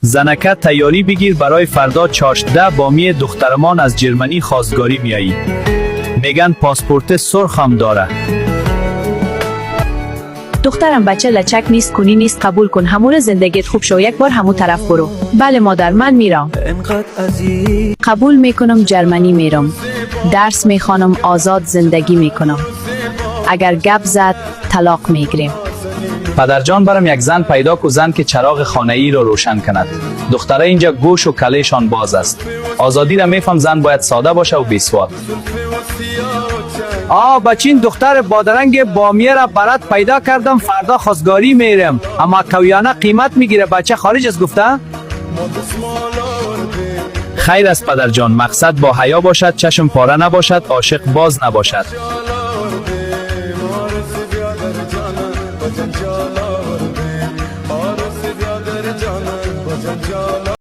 زنکه تیاری بگیر برای فردا چاشده بامی دخترمان از جرمنی خواستگاری میایی. میگن پاسپورت سرخ هم داره. دخترم بچه لچک نیست، کنی نیست، قبول کن. همون زندگیت خوب شو، یک بار همون طرف برو. بله مادر، من میرم. قبول میکنم، جرمنی میرم. درس میخوانم، آزاد زندگی میکنم. اگر گپ زد طلاق میگیریم. پدرجان برم یک زن پیدا کو، زن که چراغ خانه ای را روشن کند. دختره اینجا گوش و کلهشان باز است. آزادی را میفهم، زن باید ساده باشه و بیسواد. بچین دختر بادرنگ بامیه را برات پیدا کردم، فردا خواستگاری میرم، اما کویانه قیمت میگیره. بچه خارج از گفته؟ خیر است پدرجان، مقصد با حیا باشد، چشم پاره نباشد، عاشق باز نباشد.